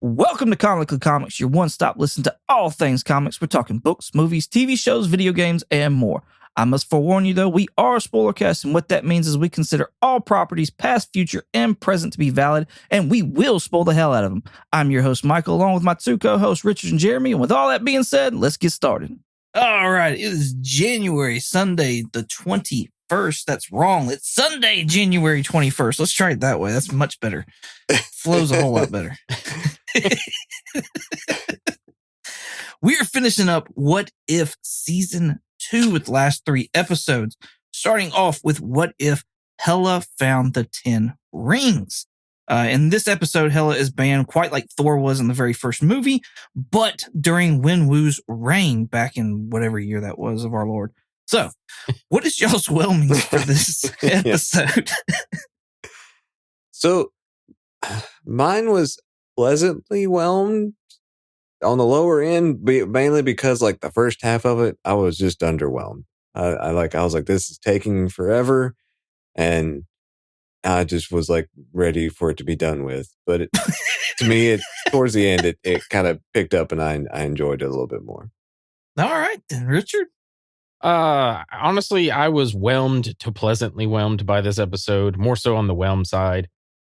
Welcome to Comically Comics, your one-stop listen to all things comics. We're talking books, movies, TV shows, video games, and more. I must forewarn you, though, we are a spoilercast, and what that means is we consider all properties, past, future, and present, to be valid, and we will spoil the hell out of them. I'm your host, Michael, along with my two co-hosts, Richard and Jeremy, and with all that being said, let's get started. All right, it is Sunday, the 21st. That's wrong. It's Sunday, January 21st. Let's try it that way. That's much better. Flows a whole lot better. We are finishing up What If Season 2 with the last 3 episodes, starting off with What If Hela Found the 10 Rings. In this episode, Hela is banned quite like Thor was in the very first movie, but during Wenwu's reign back in whatever year that was of our Lord. So, what is y'all's whelming for this episode? So, mine was pleasantly whelmed on the lower end, mainly because like the first half of it, I was just underwhelmed. I was like, this is taking forever, and I just was like ready for it to be done with. But to me, towards the end, it kind of picked up, and I enjoyed it a little bit more. All right, then, Richard. Honestly, I was whelmed to pleasantly whelmed by this episode, more so on the whelm side.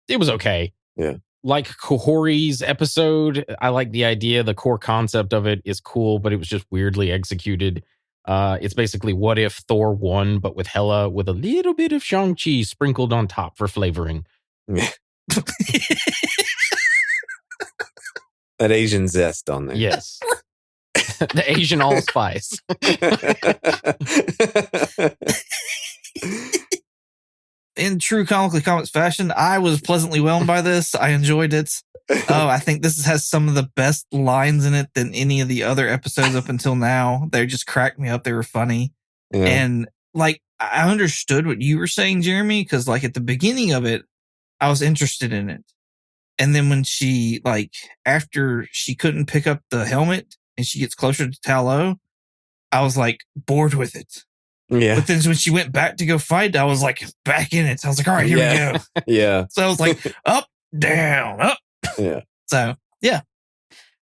It was okay. Yeah. Like Kahori's episode, I like the idea. The core concept of it is cool, but it was just weirdly executed. It's basically what if Thor won, but with Hela, with a little bit of Shang-Chi sprinkled on top for flavoring. Yeah. That Asian zest on there. Yes. The Asian allspice. In true Comically Comics fashion, I was pleasantly whelmed by this. I enjoyed it. I think this has some of the best lines in it than any of the other episodes up until now. They just cracked me up. They were funny. Yeah. And like, I understood what you were saying, Jeremy, because like at the beginning of it, I was interested in it. And then when she, like, after she couldn't pick up the helmet and she gets closer to Ta Lo, I was like bored with it. Yeah. But then when she went back to go fight, I was like back in it. So I was like, all right, here we go. Yeah. So I was like, up, down, up. Yeah. So, yeah.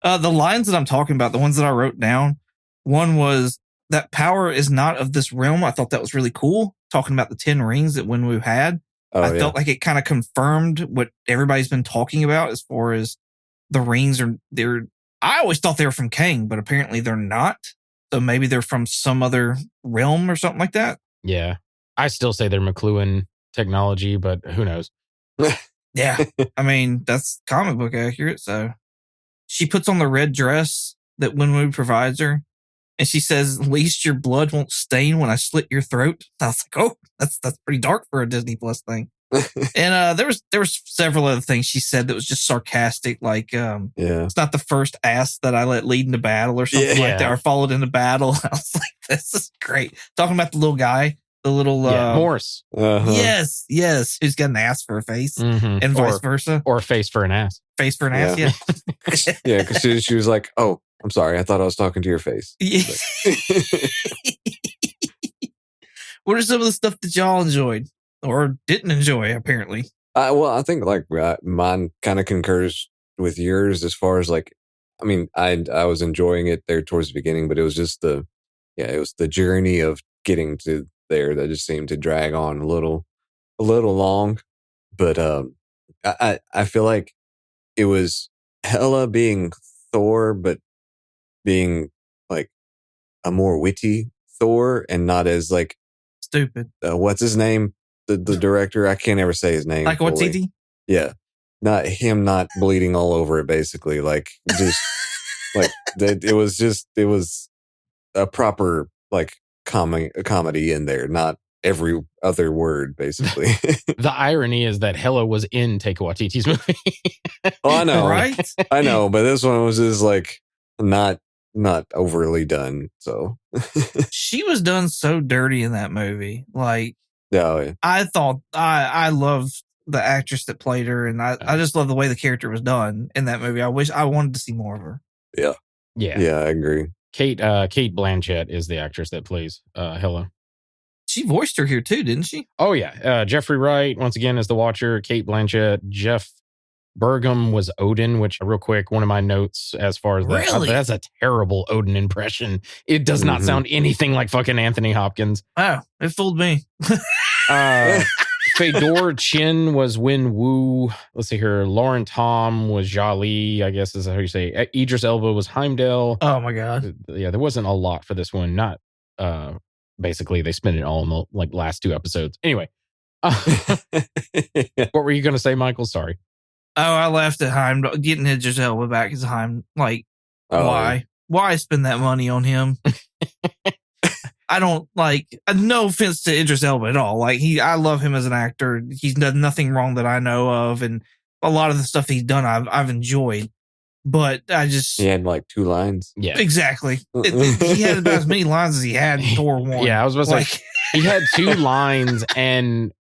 The lines that I'm talking about, the ones that I wrote down, one was that power is not of this realm. I thought that was really cool. Talking about the 10 rings that Wenwu had. I felt like it kind of confirmed what everybody's been talking about as far as the rings I always thought they were from Kang, but apparently they're not. So maybe they're from some other realm or something like that. Yeah. I still say they're McLuhan technology, but who knows? Yeah. I mean, that's comic book accurate. So she puts on the red dress that Wenwu provides her. And she says, at least your blood won't stain when I slit your throat. I was like, oh, that's pretty dark for a Disney Plus thing. And there was several other things she said that was just sarcastic, like it's not the first ass that I let lead into battle or something like that, or followed into battle. I was like, this is great. Talking about the little guy, the little Morse. Yes, who's got an ass for a face, and vice versa, or a face for an ass. Face for an ass, yeah. Yeah, because she was like, oh, I'm sorry, I thought I was talking to your face. What are some of the stuff that y'all enjoyed or didn't enjoy, apparently? Well, I think like mine kind of concurs with yours as far as like, I mean, I was enjoying it there towards the beginning, but it was just it was the journey of getting to there that just seemed to drag on a little long. But I feel like it was Hela being Thor, but being like a more witty Thor and not as like stupid. What's his name? The director, I can't ever say his name. Like Waititi? Yeah. Not him not bleeding all over it, basically. Like just like it was a proper like comedy in there, not every other word, basically. The irony is that Hela was in Taika Waititi's movie. Oh, I know. Right? I know, but this one was just like not overly done. So she was done so dirty in that movie. Like, yeah. I thought I loved the actress that played her, and I just love the way the character was done in that movie. I wanted to see more of her. Yeah. I agree. Kate Blanchett is the actress that plays Hela. She voiced her here too, didn't she? Oh yeah, Jeffrey Wright once again as the Watcher. Kate Blanchett, Jeff Bergam was Odin, which real quick, one of my notes as far as that, Really? that's a terrible Odin impression. It does not Mhm. sound anything like fucking Anthony Hopkins. Oh, it fooled me. Fedor Chin was Win Wu. Let's see here. Lauren Tom was Jia Li, I guess is how you say. Idris Elba was Heimdall. Oh my god. Yeah, there wasn't a lot for this one. Not basically they spent it all in the like last 2 episodes. Anyway, what were you going to say, Michael? Sorry. Oh, I laughed at Heimdall getting Idris Elba back as Heim. Like, Oh, why? Why spend that money on him? I don't like. No offense to Idris Elba at all. Like I love him as an actor. He's done nothing wrong that I know of, and a lot of the stuff he's done, I've enjoyed. But I just He had like 2 lines. Yeah. exactly. He had about as many lines as he had in Thor 1. Yeah, I was about to say, he had 2 lines, and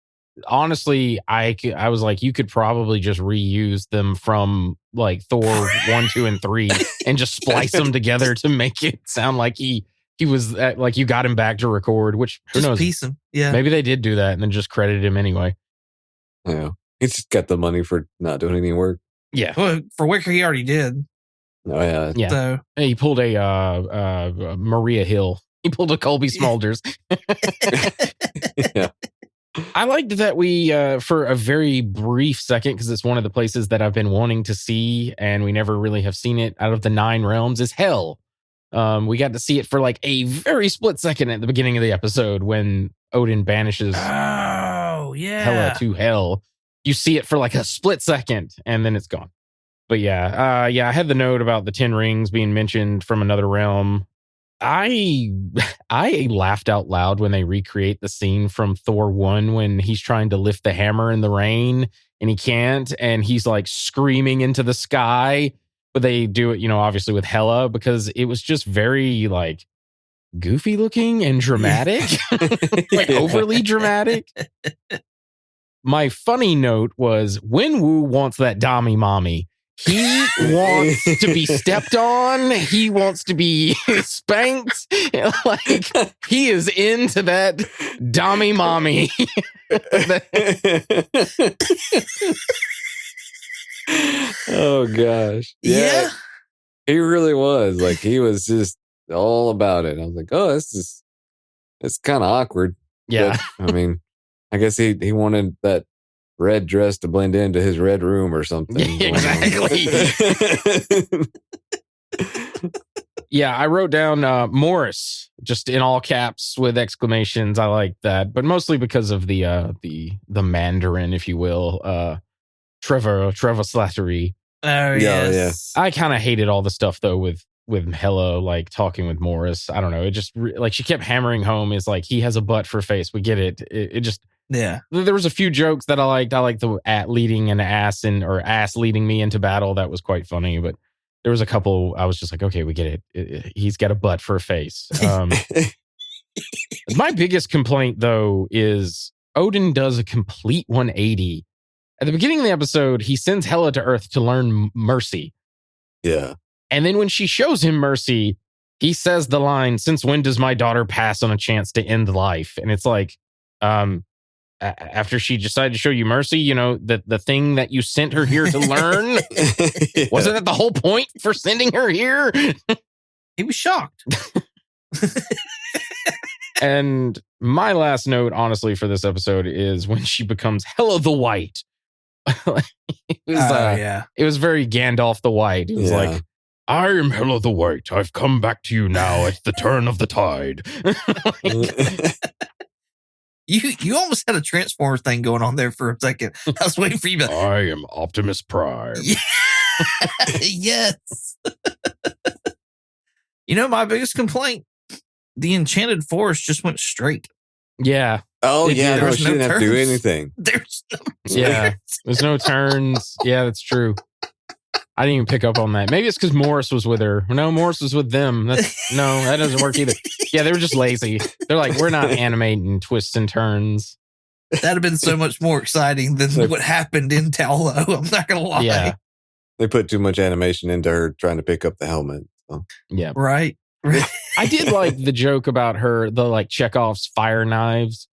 honestly, I was like, you could probably just reuse them from like Thor 1, 2, and 3 and just splice them together to make it sound like he was like you got him back to record, which who just knows? piece him. Yeah. Maybe they did do that and then just credited him anyway. Yeah. He's just got the money for not doing any work. Yeah. Well, for Wicker, he already did. Oh, yeah. Yeah. So He pulled a Maria Hill. He pulled a Colby Smulders. Yeah. I liked that we, for a very brief second, because it's one of the places that I've been wanting to see, and we never really have seen it out of the 9 realms, is Hell. We got to see it for like a very split second at the beginning of the episode when Odin banishes oh yeah. Hela to Hell. You see it for like a split second, and then it's gone. But yeah, I had the note about the 10 rings being mentioned from another realm. I laughed out loud when they recreate the scene from Thor 1 when he's trying to lift the hammer in the rain and he can't, and he's like screaming into the sky. But they do it, obviously with Hela, because it was just very like goofy looking and dramatic, like overly dramatic. My funny note was Win Wu wants that Dami mommy. He wants to be stepped on. He wants to be spanked. Like he is into that Dami mommy. Oh gosh. Yeah. He really was. Like he was just all about it. I was like, oh, it's kind of awkward. Yeah. But, I mean, I guess he wanted that red dress to blend into his red room or something. Exactly. Yeah, I wrote down Morris just in all caps with exclamations. I like that, but mostly because of the Mandarin, if you will, Trevor Slattery. Oh yes. I kind of hated all the stuff though with Hela like talking with Morris. I don't know. It just like she kept hammering home is like he has a butt for a face. We get it. It just there was a few jokes that I liked. I liked the leading an ass or ass leading me into battle. That was quite funny, but there was a couple I was just like, okay, we get it. He's got a butt for a face. My biggest complaint though is Odin does a complete 180. At the beginning of the episode, he sends Hela to Earth to learn mercy. Yeah. And then when she shows him mercy, he says the line, "Since when does my daughter pass on a chance to end life?" And it's like, after she decided to show you mercy, the thing that you sent her here to learn, Yeah. wasn't that the whole point for sending her here? He was shocked. And my last note, honestly, for this episode is when she becomes Hela the White. It was very Gandalf the White. It was like, I am Hela the White. I've come back to you now at the turn of the tide. You almost had a Transformers thing going on there for a second. I was waiting for you to. I am Optimus Prime. Yes. My biggest complaint: the Enchanted Forest just went straight. Yeah. Oh, It yeah. did. No, There's she no didn't have to do turns. anything. There's no Yeah. There's no turns. Yeah, that's true. I didn't even pick up on that. Maybe it's because Morris was with her. No, Morris was with them. No, that doesn't work either. Yeah, they were just lazy. They're like, we're not animating twists and turns. That'd have been so much more exciting than what happened in Taolo. I'm not gonna lie. Yeah. They put too much animation into her trying to pick up the helmet. So. Yeah. Right. I did like the joke about the like Chekhov's fire knives,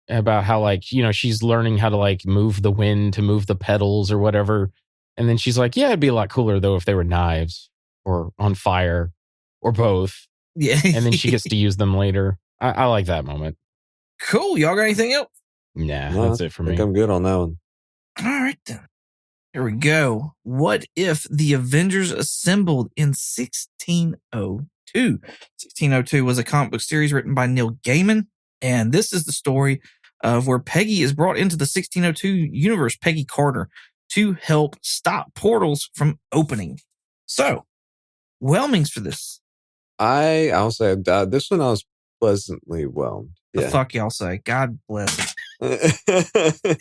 about how like, she's learning how to like move the wind to move the pedals or whatever. And then she's like, yeah, it'd be a lot cooler though if they were knives or on fire or both. Yeah. And then she gets to use them later. I like that moment. Cool. Y'all got anything else? Nah, No, that's it for I me. think I'm good on that one. All right, then. Here we go. What if the Avengers assembled in 1602? 1602 was a comic book series written by Neil Gaiman, and this is the story of where Peggy is brought into the 1602 universe, Peggy Carter, to help stop portals from opening. So, whelmings for this. I'll say this one I was pleasantly whelmed. The Yeah. fuck y'all say? God bless it.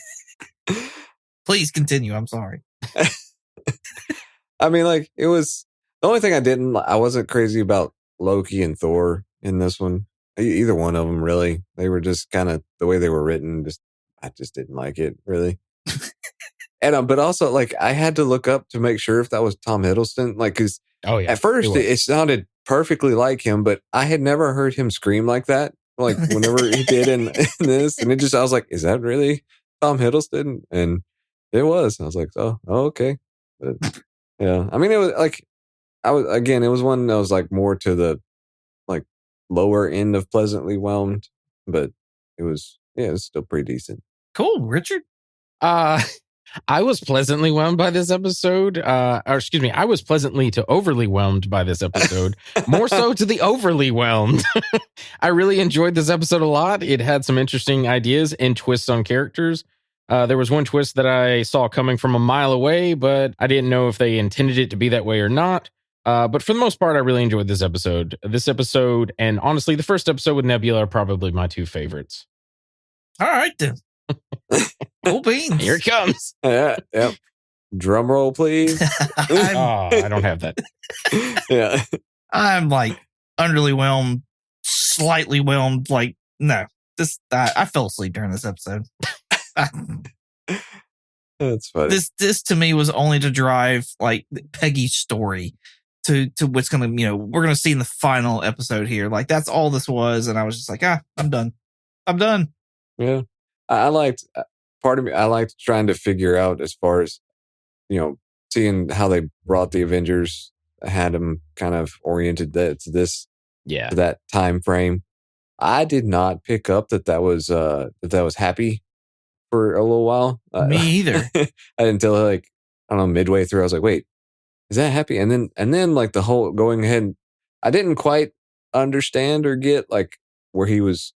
Please continue. I'm sorry. I mean, like, it was the only thing I wasn't crazy about Loki and Thor in this one. Either one of them, really. They were just kind of the way they were written. I just didn't like it, really. And but also, like, I had to look up to make sure if that was Tom Hiddleston, like, because at first it sounded perfectly like him, but I had never heard him scream like that. Like whenever he did in this, and I was like, is that really Tom Hiddleston? And it was. I was like, oh okay. But, yeah, I mean, it was like it was one that was like more to the like lower end of pleasantly whelmed, but it was still pretty decent. Cool, Richard. I was pleasantly whelmed by this episode. I was pleasantly to overly whelmed by this episode. More so to the overly whelmed. I really enjoyed this episode a lot. It had some interesting ideas and twists on characters. There was one twist that I saw coming from a mile away, but I didn't know if they intended it to be that way or not. But for the most part, I really enjoyed this episode. This episode, and honestly, the first episode with Nebula are probably my two favorites. All right, then. Cool beans. Here it comes. Yeah. Drum roll, please. I don't have that. Yeah. I'm like underly whelmed, slightly whelmed. Like, no, I fell asleep during this episode. That's funny. This to me was only to drive like Peggy's story to what's gonna, we're gonna see in the final episode here. Like, that's all this was, and I was just like, I'm done. Yeah. I liked part of me. I liked trying to figure out as far as, seeing how they brought the Avengers, had them kind of oriented to that time frame. I did not pick up that was Happy for a little while. Me either. I didn't tell I don't know, midway through, I was like, wait, is that Happy? And then like the whole going ahead, I didn't quite understand or get like where he was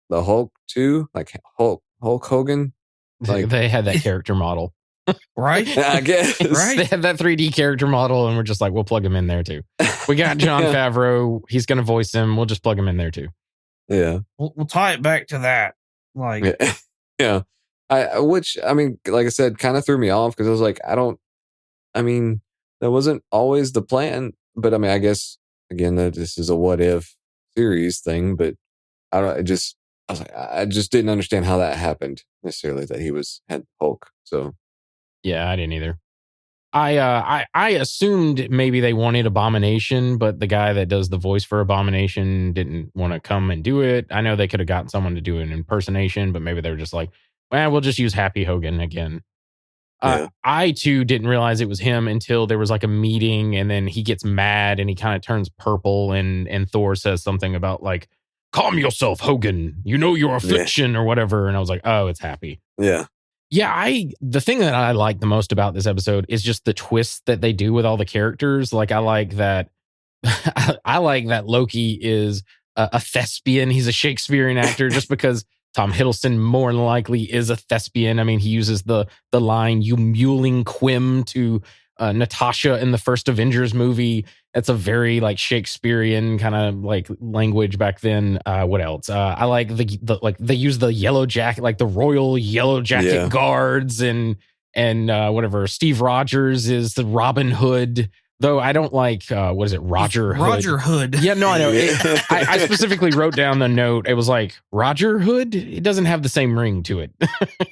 the Hulk too, like Hulk Hogan. Like, they had that character model. Right? I guess. Right? They had that 3D character model, and we're just like, we'll plug him in there too. We got Jon Favreau. He's going to voice him. We'll just plug him in there too. Yeah. We'll tie it back to that. Like, yeah. Which, I mean, like I said, kind of threw me off because I was like, that wasn't always the plan. But I mean, I guess, again, that this is a what if series thing, but I just didn't understand how that happened necessarily, that he had Hulk. So yeah, I didn't either. I assumed maybe they wanted Abomination, but the guy that does the voice for Abomination didn't want to come and do it. I know they could have gotten someone to do an impersonation, but maybe they were just like, well, we'll just use Happy Hogan again. Yeah. I too didn't realize it was him until there was like a meeting, and then he gets mad and he kind of turns purple, and Thor says something about like, calm yourself, Hogan. You know your affliction or whatever. And I was like, oh, it's Happy. Yeah. Yeah, the thing that I like the most about this episode is just the twists that they do with all the characters. Like, I like that Loki is a thespian. He's a Shakespearean actor just because Tom Hiddleston more than likely is a thespian. I mean, he uses the line, you mewling quim to Natasha in the first Avengers movie. It's a very like Shakespearean kind of like language back then. What else? I like they use the yellow jacket, like the Royal Yellow Jacket Guards, and whatever. Steve Rogers is the Robin Hood, though I don't like what is it, Roger Hood? Roger Hood. Yeah, no, I know. I specifically wrote down the note. It was like Roger Hood. It doesn't have the same ring to it.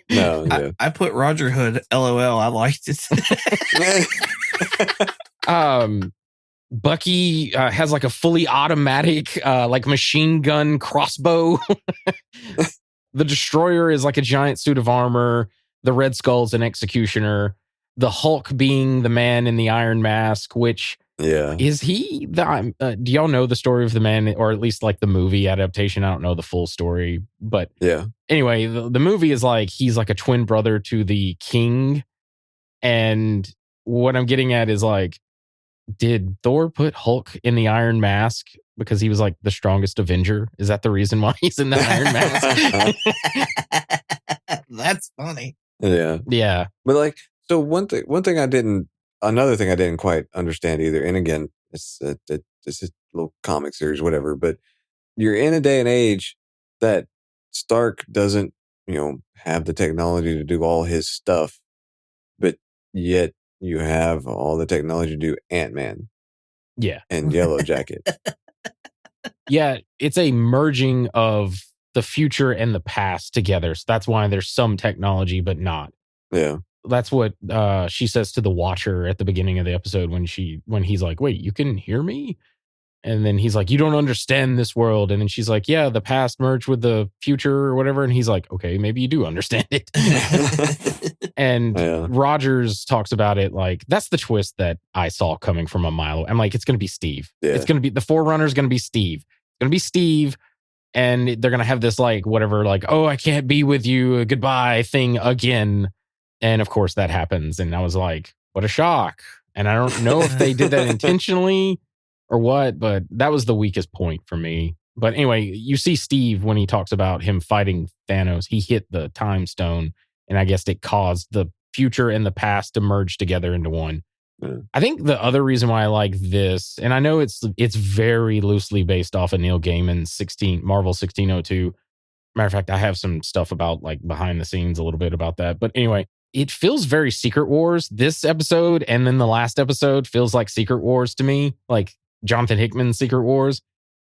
No, yeah. I put Roger Hood. LOL. I liked it. Bucky has like a fully automatic like machine gun crossbow. The Destroyer is like a giant suit of armor. The Red Skull's an executioner. the Hulk being the man in the Iron Mask, which Yeah. is he the do y'all know the story of the man, or at least like the movie adaptation? I don't know the full story, but Yeah. anyway, the movie is like he's like a twin brother to the King. And what I'm getting at is like, did Thor put Hulk in the Iron Mask because he was like the strongest Avenger? Is that the reason why he's in the Iron Mask? That's funny. Yeah. Yeah. But like, so another thing I didn't quite understand either. And again, it's a little comic series, whatever. But you're in a day and age that Stark doesn't, have the technology to do all his stuff, but yet you have all the technology to do Ant-Man Yeah. and Yellow Jacket. Yeah. It's a merging of the future and the past together. So that's why there's some technology, but not. Yeah. That's what she says to the Watcher at the beginning of the episode when he's like, wait, you can hear me? And then he's like, you don't understand this world. And then she's like, yeah, the past merged with the future or whatever. And he's like, okay, maybe you do understand it. And Yeah. Rogers talks about it like, that's the twist that I saw coming from a mile away. I'm like, it's going to be Steve. Yeah. It's going to be, the Forerunner is going to be Steve. It's going to be Steve. And they're going to have this like, whatever, like, oh, I can't be with you, goodbye thing again. And of course that happens. And I was like, what a shock. And I don't know if they did that intentionally or what, but that was the weakest point for me. But anyway, you see Steve when he talks about him fighting Thanos, he hit the time stone, and I guess it caused the future and the past to merge together into one. Yeah. I think the other reason why I like this, and I know it's very loosely based off of Neil Gaiman's Marvel 1602. Matter of fact, I have some stuff about like behind the scenes a little bit about that. But anyway, it feels very Secret Wars. This episode and then the last episode feels like Secret Wars to me, like Jonathan Hickman's Secret Wars.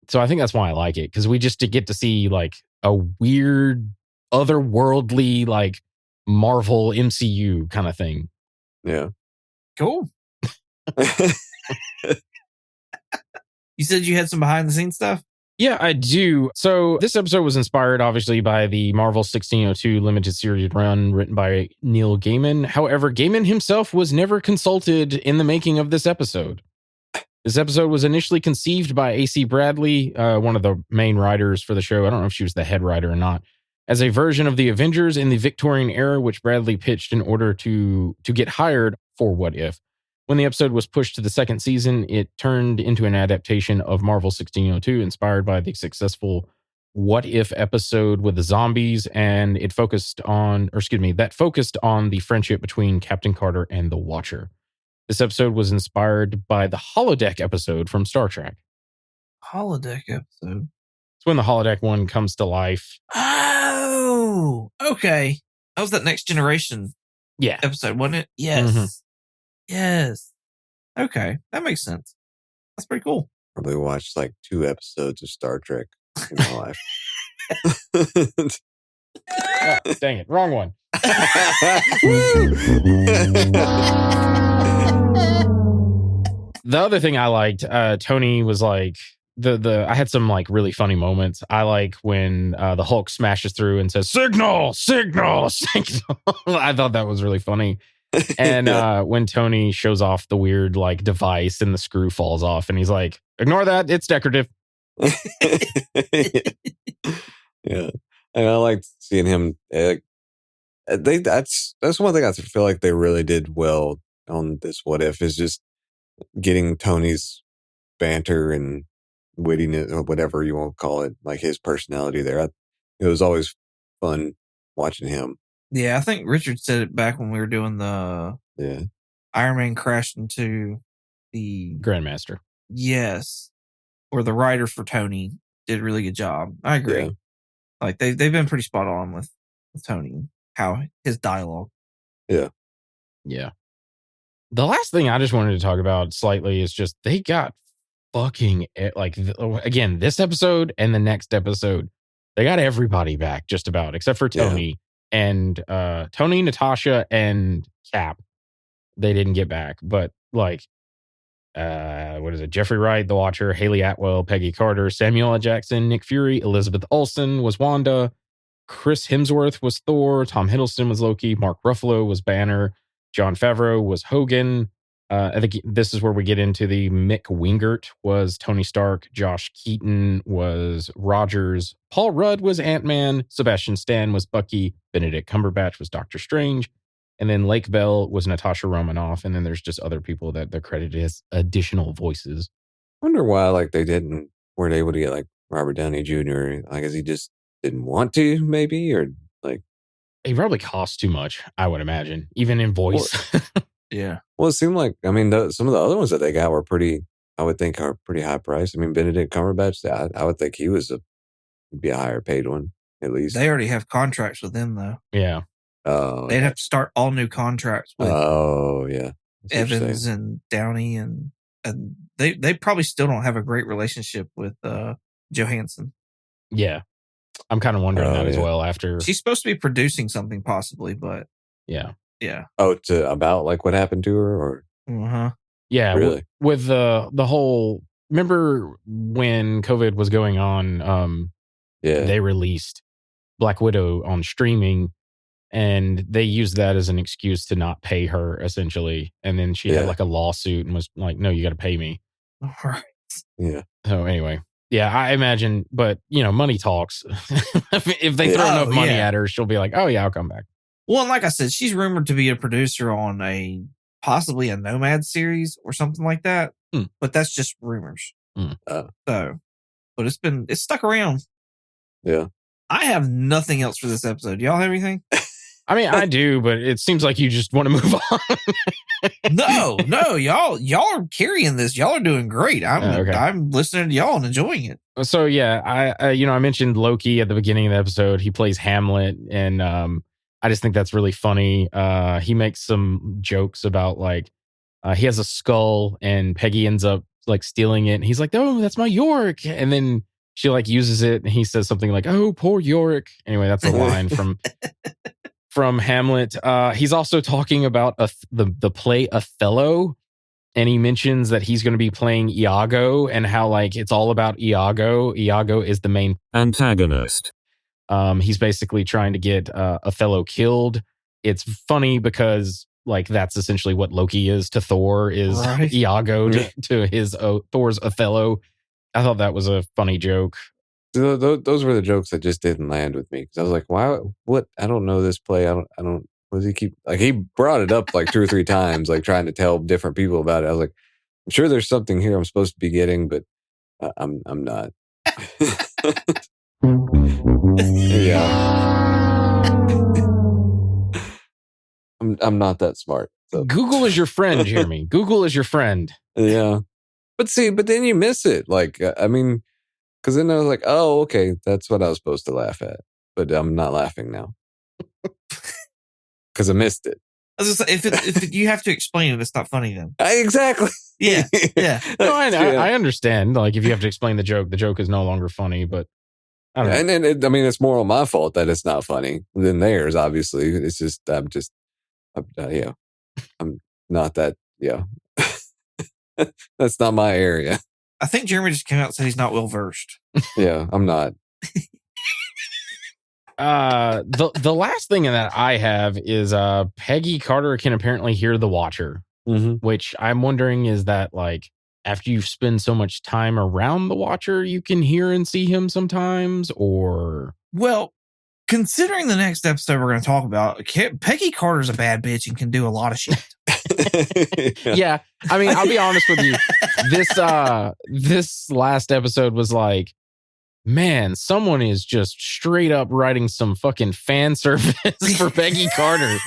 So I think that's why I like it, because we just get to see like a weird, otherworldly, like Marvel MCU kind of thing. Yeah. Cool. You said you had some behind the scenes stuff? Yeah, I do. So this episode was inspired, obviously, by the Marvel 1602 limited series run written by Neil Gaiman. However, Gaiman himself was never consulted in the making of this episode. This episode was initially conceived by A.C. Bradley, one of the main writers for the show. I don't know if she was the head writer or not, as a version of the Avengers in the Victorian era, which Bradley pitched in order to get hired for What If. When the episode was pushed to the second season, it turned into an adaptation of Marvel 1602, inspired by the successful What If episode with the zombies, and that focused on the friendship between Captain Carter and the Watcher. This episode was inspired by the holodeck episode from Star Trek. Holodeck episode. It's when the holodeck one comes to life. Oh, okay. That was that Next Generation Yeah. episode, wasn't it? Yes. Mhm. Yes. Okay. That makes sense. That's pretty cool. Probably watched like 2 episodes of Star Trek in my life. Oh, dang it. Wrong one. The other thing I liked, Tony was like, I had some like really funny moments. I like when the Hulk smashes through and says, signal, signal, signal. I thought that was really funny. And when Tony shows off the weird like device and the screw falls off and he's like, ignore that, it's decorative. Yeah. And I liked seeing him. That's one thing I feel like they really did well on this What If, is just getting Tony's banter and wittiness, or whatever you want to call it, like his personality there. It was always fun watching him. Yeah, I think Richard said it back when we were doing the Iron Man crashed into the Grandmaster. Yes. Or the writer for Tony did a really good job. I agree. Yeah. Like they've been pretty spot on with Tony, how his dialogue. Yeah. The last thing I just wanted to talk about slightly is just they got fucking like again, this episode and the next episode, they got everybody back just about except for Tony and Tony, Natasha, and Cap. They didn't get back, but like what is it? Jeffrey Wright, the Watcher, Haley Atwell, Peggy Carter, Samuel L. Jackson, Nick Fury, Elizabeth Olsen was Wanda, Chris Hemsworth was Thor, Tom Hiddleston was Loki, Mark Ruffalo was Banner, Jon Favreau was Hogan. I think this is where we get into the Mick Wingert was Tony Stark. Josh Keaton was Rogers. Paul Rudd was Ant-Man. Sebastian Stan was Bucky. Benedict Cumberbatch was Doctor Strange. And then Lake Bell was Natasha Romanoff. And then there's just other people that they're credited as additional voices. I wonder why like they weren't able to get like Robert Downey Jr. Like, is he just didn't want to, maybe, or like He probably costs too much, I would imagine, even in voice. Yeah. Well, it seemed like, I mean, some of the other ones that they got were I would think are pretty high priced. I mean, Benedict Cumberbatch, I would think he would be a higher paid one, at least. They already have contracts with them, though. Yeah. Oh, They'd have to start all new contracts with oh, yeah. That's what you're Evans saying. and Downey, and they probably still don't have a great relationship with Johansson. Yeah. I'm kind of wondering that as yeah. well after. She's supposed to be producing something possibly, but Yeah. yeah. Oh, about like what happened to her, or Uh-huh. Yeah. Really? With the whole, remember when COVID was going on, yeah, they released Black Widow on streaming, and they used that as an excuse to not pay her, essentially. And then she Yeah. had like a lawsuit and was like, no, you got to pay me. All right. yeah. So anyway, yeah, I imagine, but money talks. If they throw enough money at her, she'll be like, oh yeah, I'll come back. Well, and like I said, she's rumored to be a producer on possibly a Nomad series or something like that. But that's just rumors. So, but it's stuck around. Yeah. I have nothing else for this episode. Y'all have anything? I mean, I do, but it seems like you just want to move on. No, y'all are carrying this. Y'all are doing great. I'm listening to y'all and enjoying it. So yeah, I mentioned Loki at the beginning of the episode. He plays Hamlet, and I just think that's really funny. He makes some jokes about like he has a skull, and Peggy ends up like stealing it, and he's like, "Oh, that's my Yorick," and then she like uses it, and he says something like, "Oh, poor Yorick." Anyway, that's a line from Hamlet. He's also talking about the play Othello, and he mentions that he's going to be playing Iago, and how like it's all about Iago. Iago is the main antagonist. He's basically trying to get Othello killed. It's funny because like that's essentially what Loki is to Thor, is Right. Iago to his Thor's Othello. I thought that was a funny joke. Those were the jokes that just didn't land with me, because I was like, "Why? What? I don't know this play. I don't. What does he keep like?" He brought it up like 2 or 3 times, like trying to tell different people about it. I was like, "I'm sure there's something here I'm supposed to be getting, but I'm not." Yeah, I'm not that smart. So. Google is your friend, Jeremy. Google is your friend. Yeah, but then you miss it. Like, I mean. Because then I was like, oh, okay, that's what I was supposed to laugh at. But I'm not laughing now. Because I missed it. I was just, if you have to explain it, it's not funny then. Exactly. Yeah. No, I understand. Like, if you have to explain the joke is no longer funny, but I don't know. And then, it's more on my fault that it's not funny than theirs, obviously. It's just, I'm not that, that's not my area. I think Jeremy just came out and said he's not well versed. Yeah, I'm not. The last thing that I have is Peggy Carter can apparently hear the Watcher, which I'm wondering, is that like after you spend so much time around the Watcher, you can hear and see him sometimes, or well, considering the next episode we're going to talk about, Peggy Carter's a bad bitch and can do a lot of shit. Yeah. I mean, I'll be honest with you. This last episode was like, man, someone is just straight up writing some fucking fan service for Peggy Carter.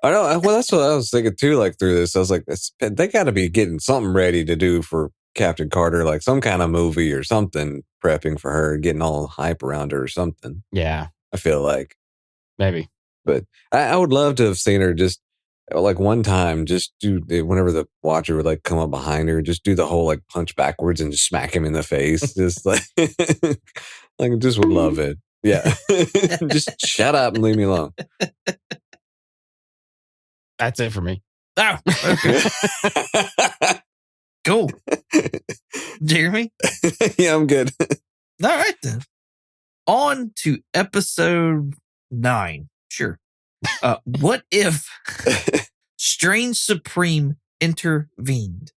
I know. Well, that's what I was thinking too. Like through this, I was like, they got to be getting something ready to do for Captain Carter, like some kind of movie or something, prepping for her, getting all hype around her or something. Yeah, I feel like maybe. But I would love to have seen her just like one time, just do whenever the Watcher would like come up behind her, just do the whole like punch backwards and just smack him in the face. Just like, like just would love it. Yeah. Just shut up and leave me alone. That's it for me. Oh, okay. Cool. Jeremy? Yeah, I'm good. All right, then. On to episode 9. Sure. What if Strange Supreme intervened.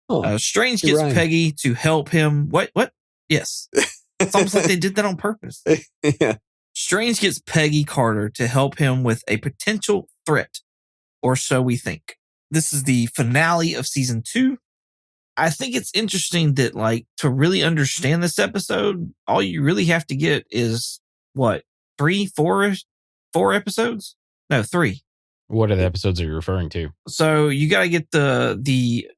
Oh, Strange you're gets right. Peggy to help him. What? Yes. It's almost like they did that on purpose. Yeah. Strange gets Peggy Carter to help him with a potential threat, or so we think. This is the finale of season 2. I think it's interesting that, like, to really understand this episode, all you really have to get is what, 4 episodes? No, 3. What are the episodes are you referring to? So you got to get the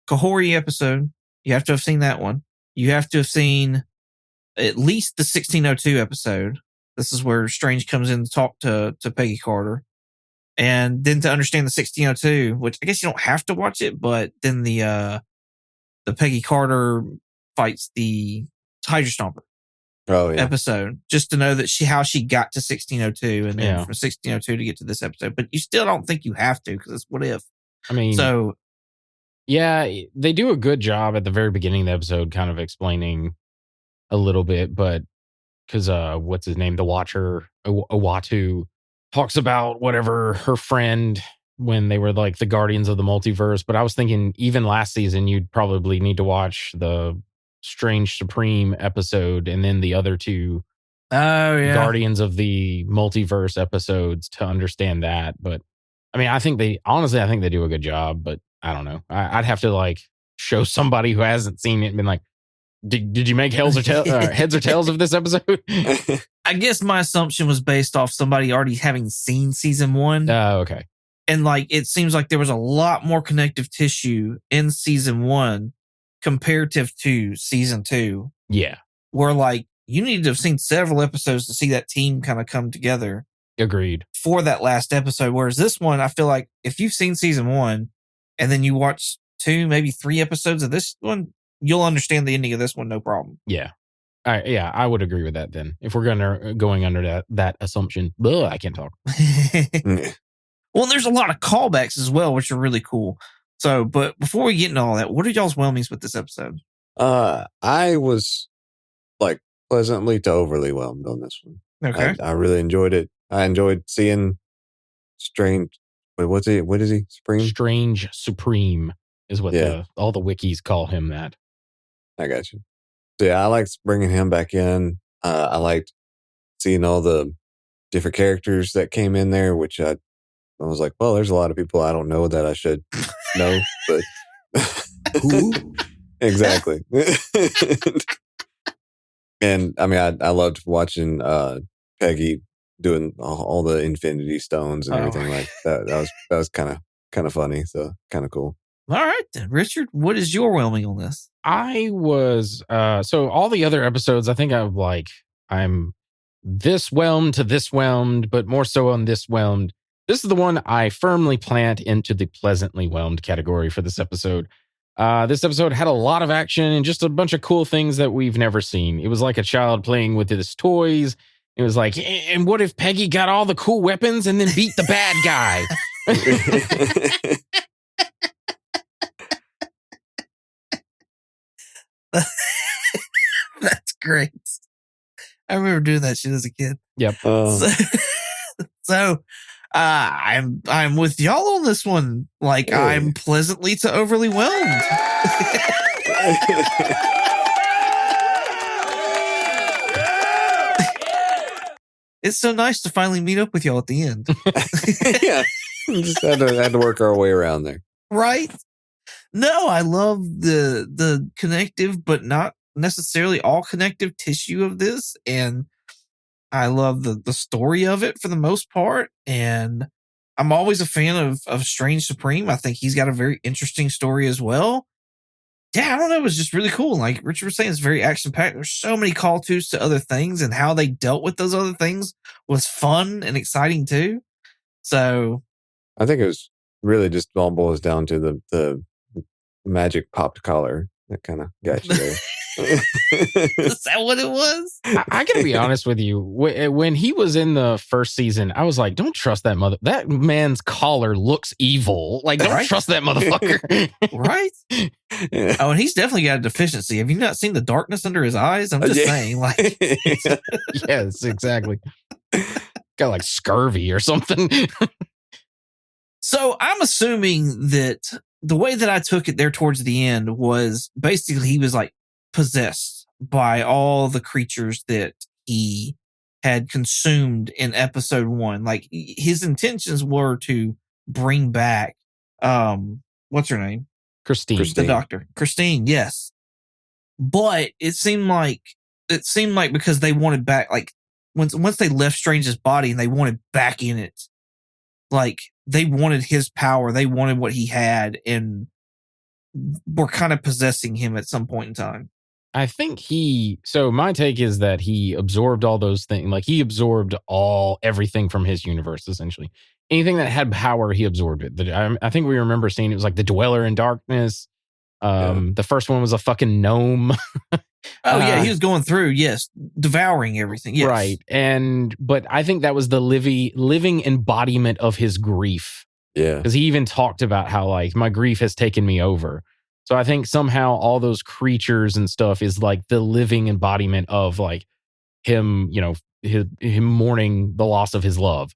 Kahori episode. You have to have seen that one. You have to have seen at least the 1602 episode. This is where Strange comes in to talk to Peggy Carter. And then to understand the 1602, which I guess you don't have to watch it, but then the Peggy Carter fights the Hydra Stomper Oh yeah. episode, just to know that how she got to 1602 and then Yeah. from 1602 to get to this episode. But you still don't think you have to, because it's what if. I mean, So yeah, they do a good job at the very beginning of the episode kind of explaining a little bit, but because what's his name? The Watcher, Uatu, talks about whatever her friend when they were like the Guardians of the Multiverse. But I was thinking even last season, you'd probably need to watch the Strange Supreme episode and then the other 2 Guardians of the Multiverse episodes to understand that. But I mean, I think they do a good job, but I don't know. I'd have to like show somebody who hasn't seen it and been like, did you make heads or tails of this episode? I guess my assumption was based off somebody already having seen season 1. Okay. And like, it seems like there was a lot more connective tissue in season 1 comparative to season 2, Yeah. where like you needed to have seen several episodes to see that team kind of come together Agreed. for that last episode. Whereas this one, I feel like if you've seen season 1 and then you watch 2, maybe 3 episodes of this one, you'll understand the ending of this one, no problem. Yeah. Yeah, I would agree with that then. If we're going under that assumption. I can't talk. Well, there's a lot of callbacks as well, which are really cool. So, but before we get into all that, what are y'all's whelmings with this episode? I was like pleasantly to overly whelmed on this one. Okay. I really enjoyed it. I enjoyed seeing Strange. What is he? Supreme? Strange Supreme is what all the wikis call him that. I got you. So yeah, I liked bringing him back in. I liked seeing all the different characters that came in there, which I was like, well, there's a lot of people I don't know that I should know, but Who? Exactly. And I mean, I loved watching Peggy doing all the Infinity Stones and everything like that. That was kind of funny, so kind of cool. All right, then, Richard, what is your whelming on this? I was so all the other episodes, I think I'm this whelmed to this whelmed, but more so on this whelmed. This is the one I firmly plant into the pleasantly whelmed category for this episode. This episode had a lot of action and just a bunch of cool things that we've never seen. It was like a child playing with his toys. It was like, and what if Peggy got all the cool weapons and then beat the bad guy? That's great. I remember doing that shit as a kid. Yep. So I'm with y'all on this one. Like, I'm pleasantly to overly whelmed. It's so nice to finally meet up with y'all at the end. Yeah, we just had to work our way around there, right? No, I love the connective, but not necessarily all connective tissue of this, and I love the story of it for the most part. And I'm always a fan of Strange Supreme. I think he's got a very interesting story as well. Yeah, I don't know. It was just really cool. Like Richard was saying, it's very action packed. There's so many call tos to other things, and how they dealt with those other things was fun and exciting too. So I think it was really just all boils down to the magic popped collar that kind of got you there. Is that what it was? I gotta be honest with you. When he was in the first season, I was like, "Don't trust that mother. That man's collar looks evil. Like, don't trust that motherfucker." Right? Yeah. Oh, and he's definitely got a deficiency. Have you not seen the darkness under his eyes? I'm just saying, like, yes, exactly. Got like scurvy or something. So I'm assuming that the way that I took it there towards the end was basically he was like possessed by all the creatures that he had consumed in episode 1. Like his intentions were to bring back what's her name? Christine. The doctor. Christine, yes. But it seemed like because they wanted back, like once they left Strange's body and they wanted back in it, like they wanted his power, they wanted what he had, and were kind of possessing him at some point in time. I think so my take is that he absorbed all those things. Like he absorbed everything from his universe, essentially. Anything that had power, he absorbed it. I think we remember seeing it was like the Dweller in Darkness. The first one was a fucking gnome. Yeah, he was going through, yes, devouring everything. Yes. Right. But I think that was the living embodiment of his grief. Yeah. Because he even talked about how like my grief has taken me over. So I think somehow all those creatures and stuff is like the living embodiment of like him, him mourning the loss of his love.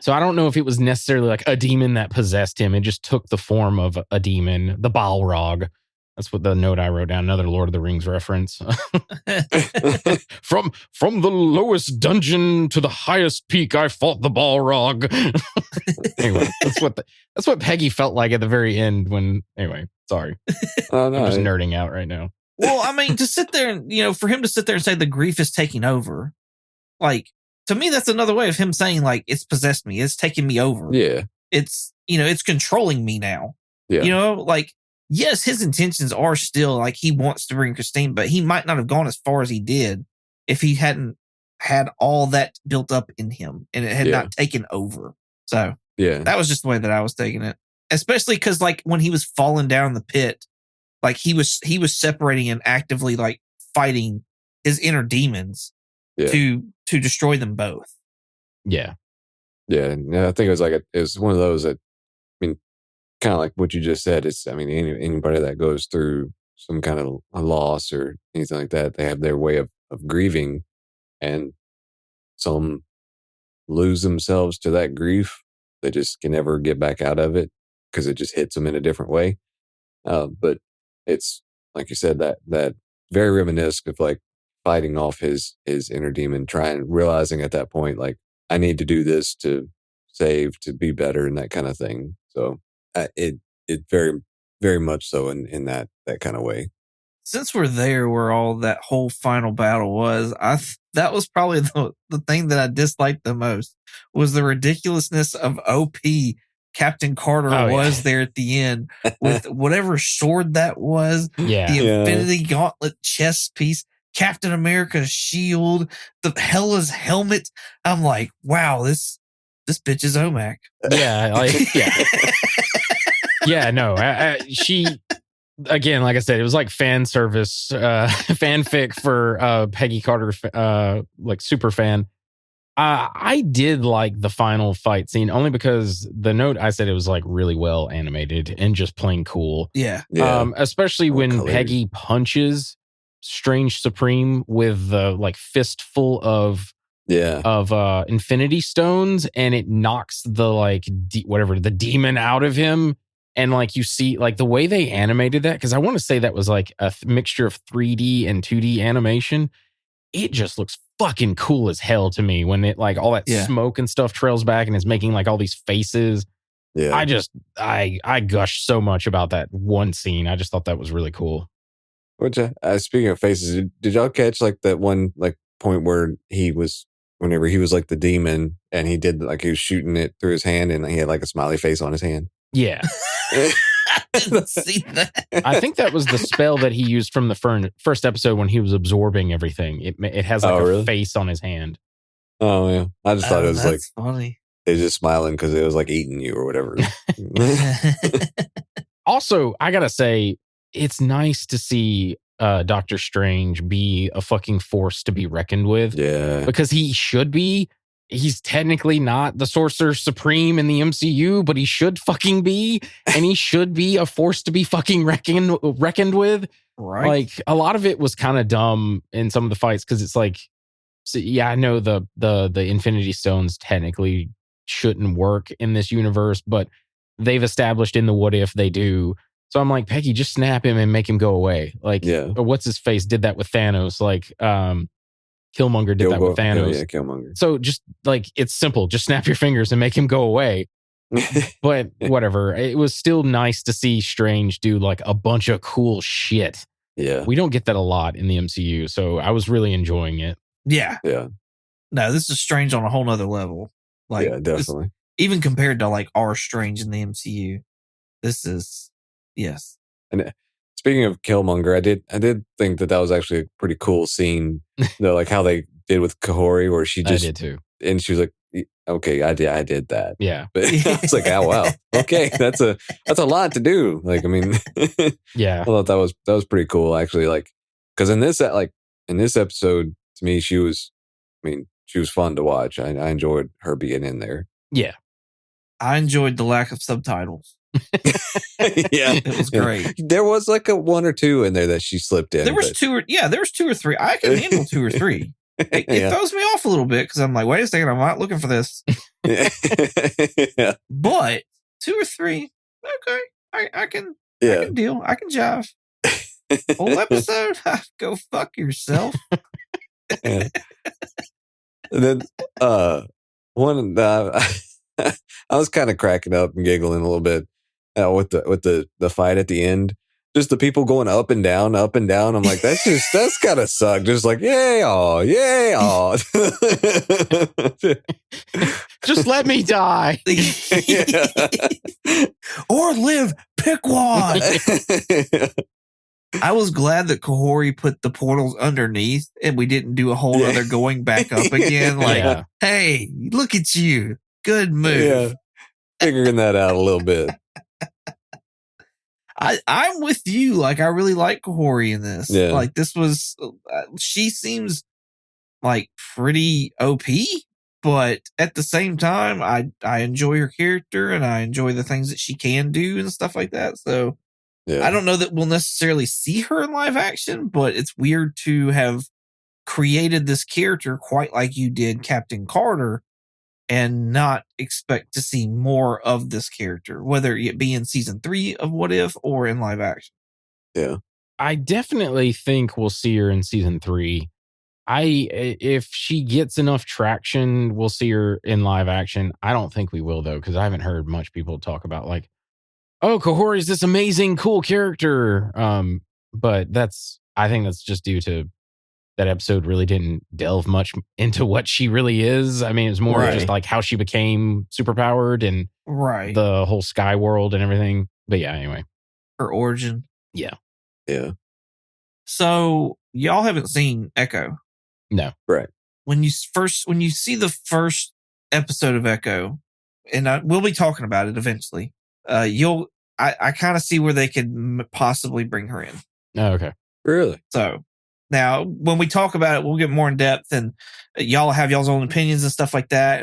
So I don't know if it was necessarily like a demon that possessed him. It just took the form of a demon, the Balrog. That's what the note I wrote down. Another Lord of the Rings reference. From the lowest dungeon to the highest peak, I fought the Balrog. Anyway, that's what Peggy felt like at the very end. Anyway, sorry. Oh no, I'm just nerding out right now. Well, I mean, to sit there and for him to sit there and say the grief is taking over, like to me, that's another way of him saying like it's possessed me, it's taking me over. Yeah, it's it's controlling me now. Yeah, like. Yes, his intentions are still like he wants to bring Christine, but he might not have gone as far as he did if he hadn't had all that built up in him and it had not taken over. So that was just the way that I was taking it, especially because like when he was falling down the pit, like he was separating and actively like fighting his inner demons to destroy them both. Yeah. I think it was it was one of those that, I mean, kind of like what you just said. It's, I mean, anybody that goes through some kind of a loss or anything like that, they have their way of grieving, and some lose themselves to that grief. They just can never get back out of it because it just hits them in a different way. But it's like you said, that very reminiscent of like fighting off his inner demon, realizing at that point, like, I need to do this to save, to be better, and that kind of thing. So it very, very much so in that kind of way. Since we're there where all that whole final battle was, that was probably the thing that I disliked the most was the ridiculousness of OP Captain Carter was there at the end with whatever sword that was, the Infinity Gauntlet chest piece, Captain America's shield, the Hela's helmet. I'm like, wow, this bitch is OMAC. Yeah, no, she, again, like I said, it was like fan service, fanfic for Peggy Carter, like super fan. I did like the final fight scene only because the note I said it was like really well animated and just plain cool. Yeah. Especially when Peggy punches Strange Supreme with the like fistful of Infinity Stones, and it knocks the like the demon out of him. And like you see like the way they animated that, because I want to say that was like a mixture of 3D and 2D animation. It just looks fucking cool as hell to me when it like all that smoke and stuff trails back and is making like all these faces. Yeah. I gushed so much about that one scene. I just thought that was really cool. Which speaking of faces, did y'all catch like that one like point where whenever he was like the demon and he did like he was shooting it through his hand and he had like a smiley face on his hand? Yeah. I didn't see that. I think that was the spell that he used from the first episode when he was absorbing everything. It has like a face on his hand. Oh yeah, I just thought it was like funny. They just smiling because it was like eating you or whatever. Also, I gotta say, it's nice to see Doctor Strange be a fucking force to be reckoned with. Yeah, because he should be. He's technically not the Sorcerer Supreme in the MCU, but he should fucking be, and he should be a force to be fucking reckoned with. Right. Like a lot of it was kind of dumb in some of the fights because it's like, I know the Infinity Stones technically shouldn't work in this universe, but they've established in the what if they do. So I'm like, Peggy, just snap him and make him go away. Like, Yeah. or what's his face did that with Thanos. Like, Killmonger did that with Thanos. Yeah, Killmonger. So just like, it's simple. Just snap your fingers and make him go away. But whatever. It was still nice to see Strange do like a bunch of cool shit. Yeah. We don't get that a lot in the MCU. So I was really enjoying it. Yeah. Yeah. No, this is Strange on a whole nother level. Like, Yeah, definitely. even compared to like our Strange in the MCU, this is, yes. And speaking of Killmonger, I did think that was actually a pretty cool scene. Like how they did with Kahori, where she just I did too. and she was like, "Okay, I did that." Yeah. But I was like, "Oh wow, okay, that's a lot to do." Like, I mean, Yeah. I thought that was pretty cool actually. Like, because in this episode, to me, she was fun to watch. I enjoyed her being in there. Yeah. I enjoyed the lack of subtitles. Yeah, It was great. There was like a one or two in there that she slipped in. There was two or three. I can handle 2 or 3. It throws me off a little bit because I'm like, wait a second, I'm not looking for this. Yeah. But 2 or 3, okay, I can deal. I can jive. Whole episode, go fuck yourself. Yeah. And then I was kind of cracking up and giggling a little bit with the fight at the end. Just the people going up and down. I'm like, that's gotta suck. Just like, yay, aw. Just let me die. Or live. Pick one. I was glad that Kahori put the portals underneath and we didn't do a whole other going back up again. Like, Yeah. hey, look at you. Good move. Yeah. Figuring that out a little bit. I'm with you. Like, I really like Kahori in this. Yeah. Like, this was, she seems like pretty OP, but at the same time, I enjoy her character and I enjoy the things that she can do and stuff like that. So Yeah. I don't know that we'll necessarily see her in live action, but it's weird to have created this character quite like you did Captain Carter and not expect to see more of this character, whether it be in season 3 of What If or in live action. Yeah. I definitely think we'll see her in season 3. If she gets enough traction, we'll see her in live action. I don't think we will though, because I haven't heard much people talk about like, oh, Kahori's this amazing, cool character. But I think that's just due to that episode really didn't delve much into what she really is. I mean, it's more just like how she became superpowered and the whole sky world and everything. But yeah, anyway. Her origin. Yeah. Yeah. So y'all haven't seen Echo. No. Right. When you see the first episode of Echo, and we'll be talking about it eventually, I kind of see where they could possibly bring her in. Oh, okay. Really? So now when we talk about it, we'll get more in depth and y'all have y'all's own opinions and stuff like that.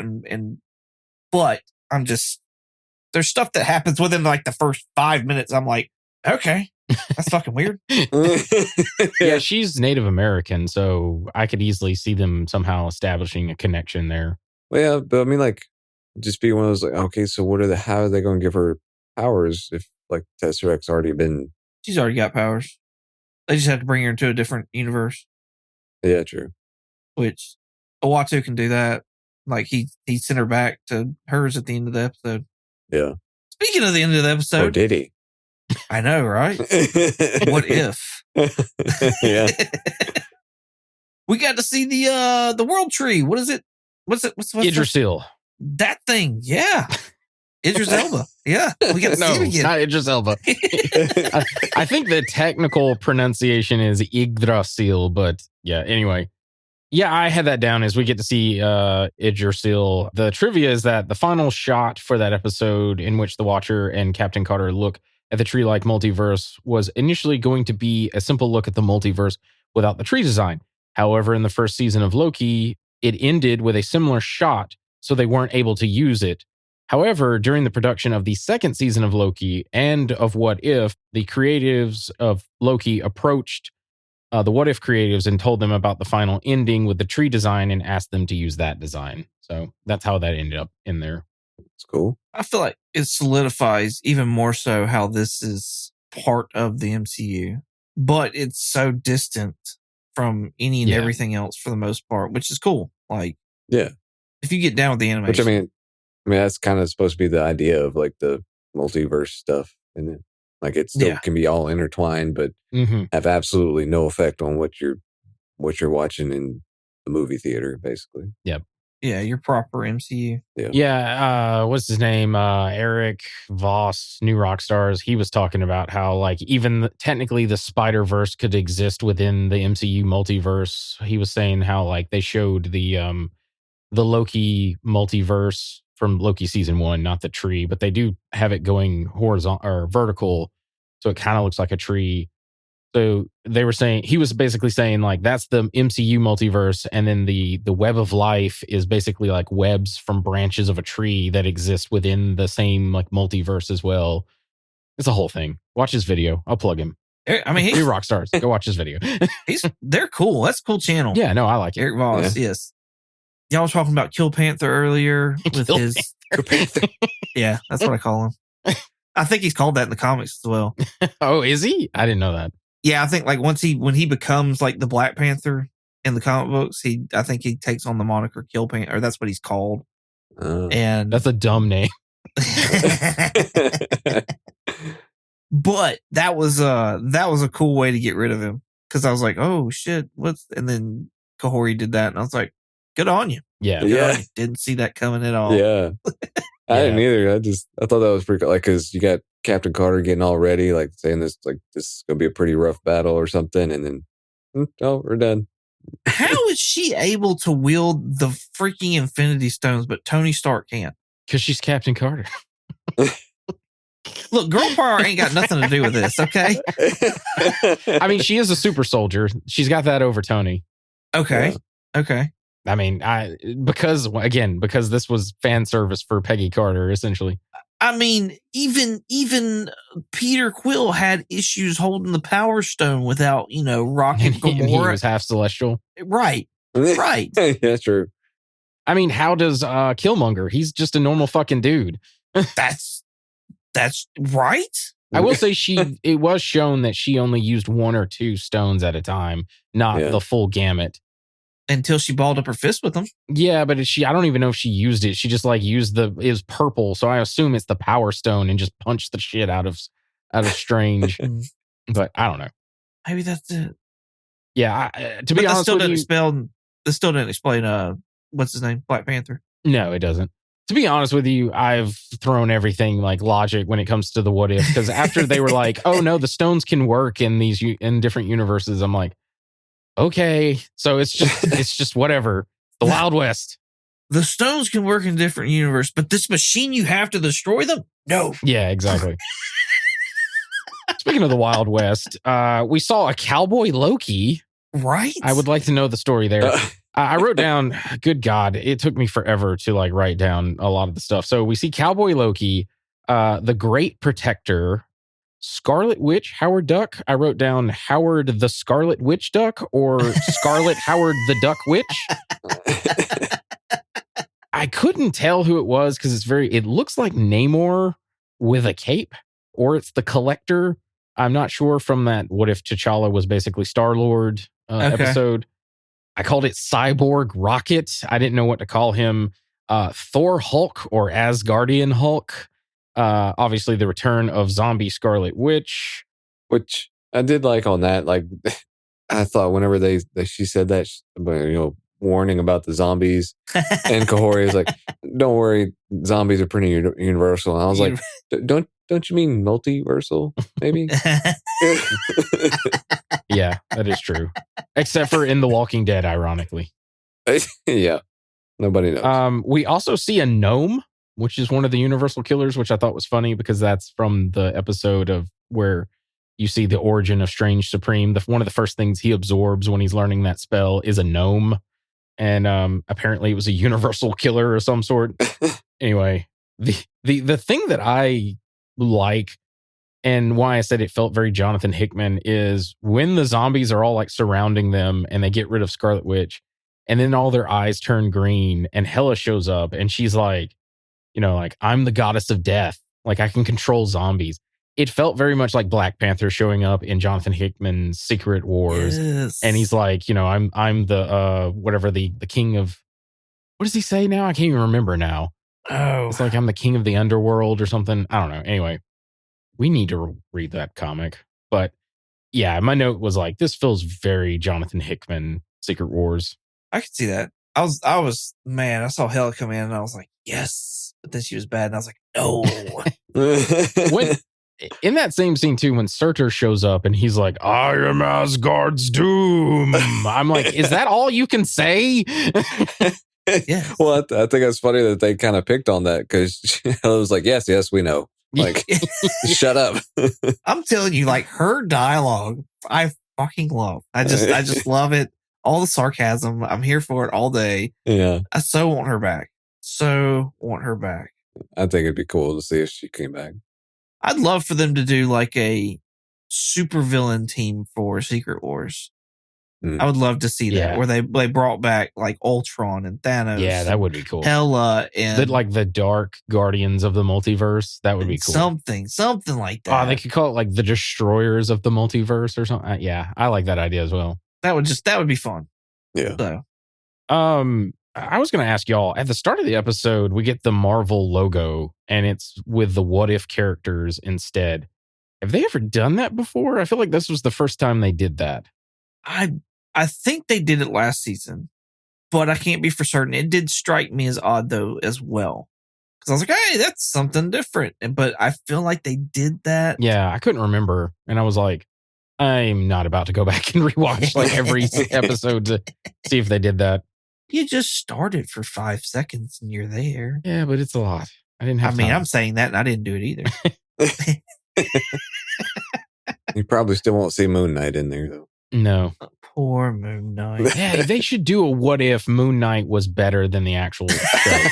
But there's stuff that happens within like the first 5 minutes. I'm like, okay, that's fucking weird. Yeah, she's Native American, so I could easily see them somehow establishing a connection there. Well, yeah, but I mean, like, just be one of those like, okay, so how are they going to give her powers if like Tesseract's already been? She's already got powers. They just have to bring her into a different universe. Yeah, true. Which Uatu can do that. Like he sent her back to hers at the end of the episode. Yeah. Speaking of the end of the episode, Oh, did he? I know, right? What if? Yeah. We got to see the world tree. What is it? What's Yggdrasil. That thing, yeah. Idris Elba. Yeah. We got to see it again. Not Idris Elba. I think the technical pronunciation is Yggdrasil, but yeah, anyway. Yeah, I had that down as we get to see Yggdrasil. The trivia is that the final shot for that episode in which the Watcher and Captain Carter look at the tree-like multiverse was initially going to be a simple look at the multiverse without the tree design. However, in the first season of Loki, it ended with a similar shot, so they weren't able to use it. However, during the production of the second season of Loki and of What If, the creatives of Loki approached the What If creatives and told them about the final ending with the tree design and asked them to use that design. So that's how that ended up in there. It's cool. I feel like it solidifies even more so how this is part of the MCU, but it's so distant from any and Yeah. everything else for the most part, which is cool. Like, Yeah. if you get down with the animation, Which I mean that's kind of supposed to be the idea of like the multiverse stuff, and it like it still Yeah. can be all intertwined, but Mm-hmm. have absolutely no effect on what you're watching in the movie theater, basically. yeah, your proper MCU. Yeah, what's his name? Eric Voss, New Rockstars. He was talking about how, like, even technically the Spider-Verse could exist within the MCU multiverse. He was saying how, like, they showed the Loki multiverse from Loki season 1, not the tree, but they do have it going horizontal or vertical, so it kind of looks like a tree. So they were saying, he was basically saying, like, that's the MCU multiverse, and then the web of life is basically like webs from branches of a tree that exist within the same like multiverse as well. It's a whole thing. Watch his video. I'll plug him. I mean, New Rockstars. Go watch his video. they're cool. That's a cool channel. Yeah, no, I like it. Eric Voss, yes. Y'all was talking about Kill Panther earlier with Kill his. Yeah, that's what I call him. I think he's called that in the comics as well. Oh, is he? I didn't know that. Yeah, I think like when he becomes like the Black Panther in the comic books, I think he takes on the moniker Kill Panther, or that's what he's called. And That's a dumb name. but that was a cool way to get rid of him, because I was like, oh shit, and then Kahori did that, and I was like, good on you. Yeah. Good on you. Didn't see that coming at all. Yeah. I didn't either. I thought that was pretty cool. Like, because you got Captain Carter getting all ready, like saying this is gonna be a pretty rough battle or something, and then oh, we're done. How is she able to wield the freaking Infinity Stones, but Tony Stark can't? Because she's Captain Carter. Look, girl power ain't got nothing to do with this, okay? I mean, she is a super soldier. She's got that over Tony. Okay. Yeah. Okay. I mean, because this was fan service for Peggy Carter, essentially. I mean, even Peter Quill had issues holding the Power Stone without, Rocket And he Gamora. was half celestial. Right. Right. Yeah, true. I mean, how does Killmonger? He's just a normal fucking dude. That's right. I will say it was shown that she only used 1 or 2 stones at a time, not the full gamut. Until she balled up her fist with them. Yeah, but I don't even know if she used it. She just like used it was purple. So I assume it's the Power Stone and just punched the shit out of Strange. But I don't know. Maybe that's it. Yeah, to be honest with you. This still didn't explain, what's his name? Black Panther. No, it doesn't. To be honest with you, I've thrown everything like logic when it comes to the what if, because after they were like, oh no, the stones can work in different universes. I'm like, okay, so it's just whatever. The Wild West. The stones can work in different universes, but this machine, you have to destroy them? No. Yeah, exactly. Speaking of the Wild West, we saw a cowboy Loki. Right? I would like to know the story there. I wrote down, good God, it took me forever to like write down a lot of the stuff. So we see Cowboy Loki, the Great Protector, Scarlet Witch, Howard Duck. I wrote down Howard the Scarlet Witch Duck or Scarlet Howard the Duck Witch. I couldn't tell who it was because it looks like Namor with a cape, or it's the Collector. I'm not sure from that What If T'Challa was basically Star-Lord episode. I called it Cyborg Rocket. I didn't know what to call him. Thor Hulk or Asgardian Hulk. Obviously, the return of zombie Scarlet Witch. Which I did like on that. Like, I thought whenever she said that, warning about the zombies, and Kahori is like, "Don't worry, zombies are pretty universal." And I was like, "Don't you mean multiversal? Maybe." Yeah, that is true. Except for in The Walking Dead, ironically. Yeah, nobody knows. We also see a gnome, which is one of the universal killers, which I thought was funny because that's from the episode of where you see the origin of Strange Supreme. One of the first things he absorbs when he's learning that spell is a gnome. And apparently it was a universal killer of some sort. Anyway, the thing that I like and why I said it felt very Jonathan Hickman is when the zombies are all like surrounding them and they get rid of Scarlet Witch and then all their eyes turn green and Hela shows up and she's like, like I'm the goddess of death. Like I can control zombies. It felt very much like Black Panther showing up in Jonathan Hickman's Secret Wars. Yes. And he's like, I'm the whatever the king of, what does he say now? I can't even remember now. Oh, It's like I'm the king of the underworld or something. I don't know. Anyway, we need to read that comic. But yeah, my note was like, this feels very Jonathan Hickman Secret Wars. I could see that. I was man. I saw Hela come in, and I was like, yes. But then she was bad, and I was like, no. When in that same scene too, when Surtur shows up and he's like, I am Asgard's doom. I'm like, is that all you can say? Yes. Well, I think it's funny that they kind of picked on that because I was like, yes, we know. Like, shut up. I'm telling you, like her dialogue, I fucking love. I just love it. All the sarcasm. I'm here for it all day. Yeah. I so want her back. So want her back. I think it'd be cool to see if she came back. I'd love for them to do like a supervillain team for Secret Wars. I would love to see that Yeah. where they brought back like Ultron and Thanos. Yeah, that would be cool. Hela and The dark guardians of the multiverse. That would be cool. something like that. Oh, they could call it like the destroyers of the multiverse or something. Yeah, I like that idea as well. that would be fun. Yeah. So I was going to ask y'all at the start of the episode, we get the Marvel logo and it's with the what if characters instead. Have they ever done that before? I feel like this was the first time they did that. I think they did it last season, but I can't be for certain. It did strike me as odd though as well. Because I was like, hey, that's something different. But I feel like they did that. Yeah, I couldn't remember. And I was like, I'm not about to go back and rewatch like every episode to see if they did that. You just started for 5 seconds and you're there. Yeah, but it's a lot. I didn't have time. I'm saying that and I didn't do it either. You probably still won't see Moon Knight in there, though. No. Poor Moon Knight. Yeah, they should do a what if Moon Knight was better than the actual show.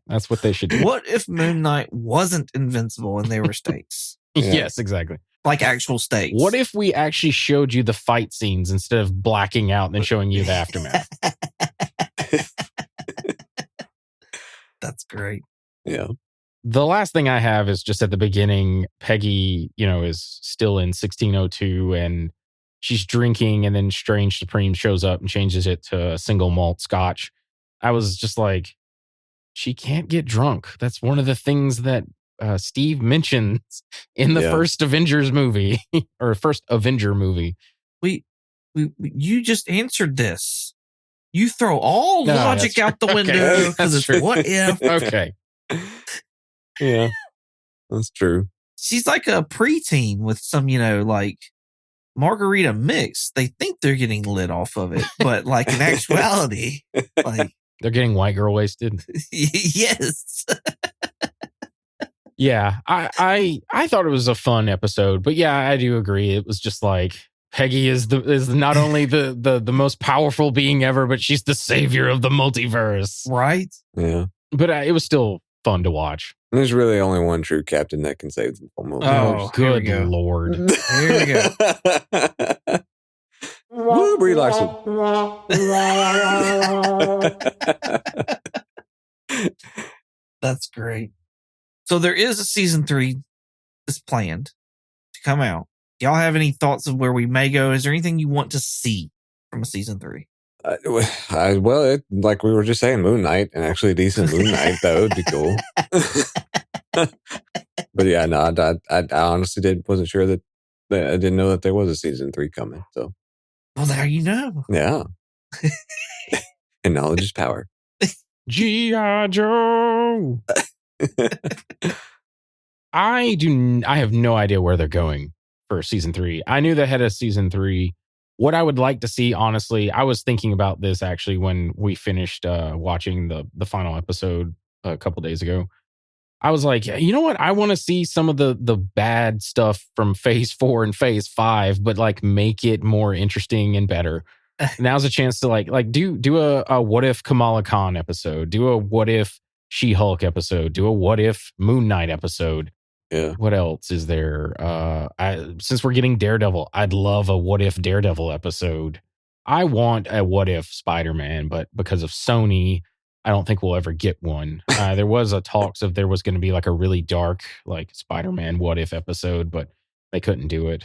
That's what they should do. What if Moon Knight wasn't invincible and there were stakes? Yeah. Yes, exactly. Like actual stakes. What if we actually showed you the fight scenes instead of blacking out and then showing you the aftermath? That's great. Yeah. The last thing I have is just at the beginning, Peggy, is still in 1602 and she's drinking and then Strange Supreme shows up and changes it to a single malt scotch. I was just like, she can't get drunk. That's one of the things that Steve mentions in the first Avengers movie or first Avenger movie. You just answered this. You throw all logic out the window because it's true. what if. Okay. Yeah. That's true. She's like a preteen with some, like margarita mix. They think they're getting lit off of it, but like in actuality, like they're getting white girl wasted. yes. Yeah, I thought it was a fun episode, but yeah, I do agree. It was just like Peggy is not only the most powerful being ever, but she's the savior of the multiverse. Right? Yeah. But it was still fun to watch. And there's really only one true captain that can save the whole movie. Oh, here we good go. Lord. Here we go. Woo, Brie Larson. That's great. So there is a season 3 that's planned to come out. Do y'all have any thoughts of where we may go? Is there anything you want to see from a season 3? Like we were just saying, Moon Knight, and actually a decent Moon Knight, that would be cool. But yeah, no, I honestly wasn't sure that I didn't know that there was a season 3 coming. So, Well, there you know. yeah. And knowledge is power. G.I. Joe. I have no idea where they're going for season 3. I knew they had a season 3. What I would like to see, honestly, I was thinking about this actually when we finished watching the final episode a couple days ago. I was like, you know what? I want to see some of the bad stuff from phase 4 and phase 5, but like make it more interesting and better. Now's a chance to like do a what if Kamala Khan episode, do a what if She-Hulk episode, do a what if Moon Knight episode. Yeah. What else is there? Since we're getting Daredevil, I'd love a what if Daredevil episode. I want a what if Spider-Man, but because of Sony, I don't think we'll ever get one. There was a talks of there was going to be like a really dark, like Spider-Man What If episode, but they couldn't do it.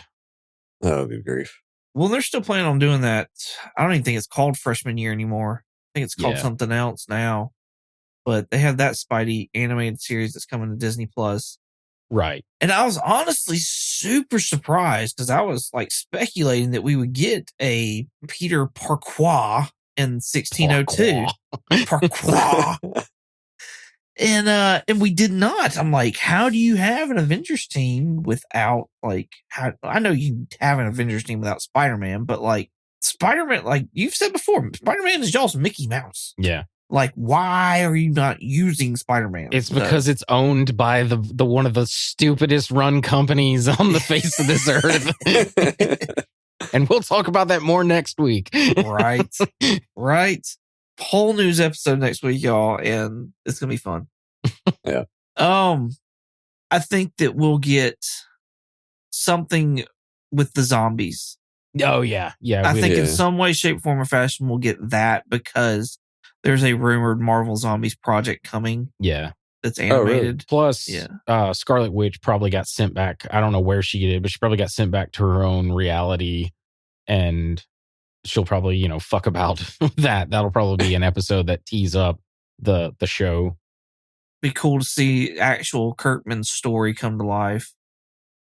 Oh, good grief. Well, they're still planning on doing that. I don't even think it's called Freshman Year anymore. I think it's called Yeah. something else now. But they have that Spidey animated series that's coming to Disney Plus. Right. And I was honestly super surprised because I was like speculating that we would get a Peter Parquois in 1602. Parquois. And we did not. I'm like, how do you have an Avengers team without like how I know you have an Avengers team without Spider-Man, but like Spider-Man, like you've said before, Spider-Man is y'all's Mickey Mouse. Yeah. Like, why are you not using Spider-Man? It's because it's owned by the one of the stupidest run companies on the face of this earth. And we'll talk about that more next week. right. Whole news episode next week, y'all, and it's gonna be fun. Yeah. I think that we'll get something with the zombies. Oh yeah. Yeah. I think in Yeah. some way, shape, form, or fashion we'll get that because there's a rumored Marvel Zombies project coming Yeah. that's Oh, really? animated. Plus, Yeah. Scarlet Witch probably got sent back. I don't know where she did, but she probably got sent back to her own reality, and she'll probably, fuck about that. That'll probably be an episode that tees up the show. Be cool to see actual Kirkman's story come to life.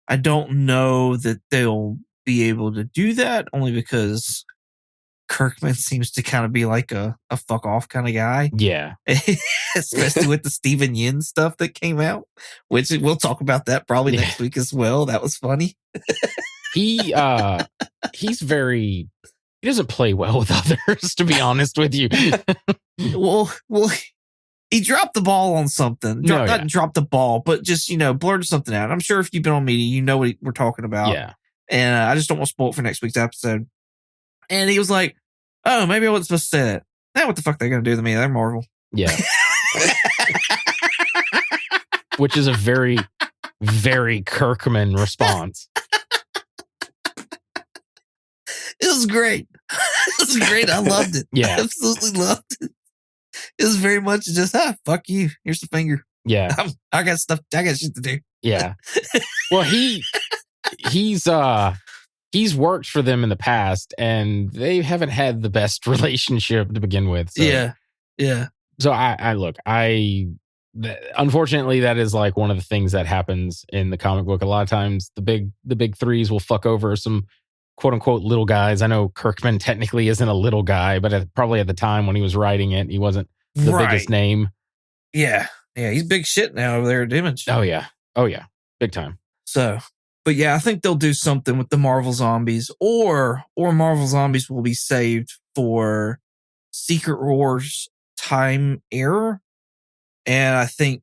I don't know that they'll be able to do that only because Kirkman seems to kind of be like a fuck off kind of guy. Yeah. Especially with the Steven Yin stuff that came out, which we'll talk about that probably Yeah. next week as well. That was funny. He doesn't play well with others, to be honest with you. Well, he dropped the ball on something. Not dropped the ball, but just, blurted something out. I'm sure if you've been on media, you know what we're talking about. Yeah. And I just don't want to spoil it for next week's episode. And he was like, oh, maybe I wasn't supposed to say that. Now what the fuck they're going to do to me? They're Marvel. Yeah. Which is a very, very Kirkman response. It was great. It was great. I loved it. Yeah. I absolutely loved it. It was very much just, fuck you. Here's the finger. Yeah. I got shit to do. Yeah. Well, he's worked for them in the past, and they haven't had the best relationship to begin with. So. Yeah. So unfortunately, that is like one of the things that happens in the comic book. A lot of times, the big threes will fuck over some quote unquote little guys. I know Kirkman technically isn't a little guy, but probably at the time when he was writing it, he wasn't the biggest name. Yeah. He's big shit now over there at Image. Oh yeah, big time. So, but yeah, I think they'll do something with the Marvel Zombies, or Marvel Zombies will be saved for Secret Wars Time Era. And I think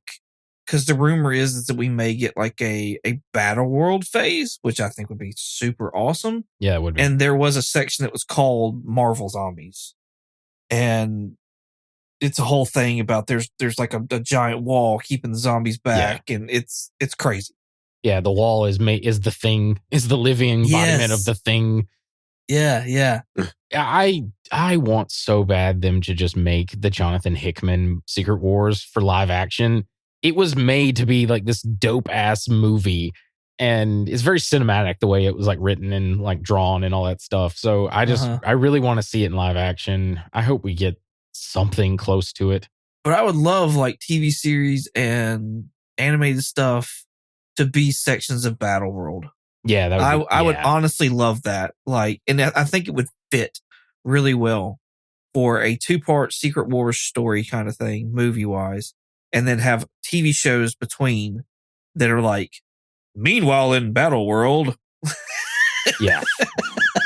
because the rumor is that we may get like a Battle World phase, which I think would be super awesome. Yeah, it would be. And there was a section that was called Marvel Zombies, and it's a whole thing about there's like a giant wall keeping the zombies back, and it's crazy. Yeah, the wall is the thing, is the living embodiment of the thing. Yeah. I want so bad them to just make the Jonathan Hickman Secret Wars for live action. It was made to be like this dope ass movie, and it's very cinematic the way it was like written and like drawn and all that stuff. So I really want to see it in live action. I hope we get something close to it. But I would love like TV series and animated stuff to be sections of Battle World. Yeah, I would honestly love that. Like, and I think it would fit really well for a 2-part Secret Wars story kind of thing, movie wise, and then have TV shows between that are like, meanwhile in Battle World. Yeah,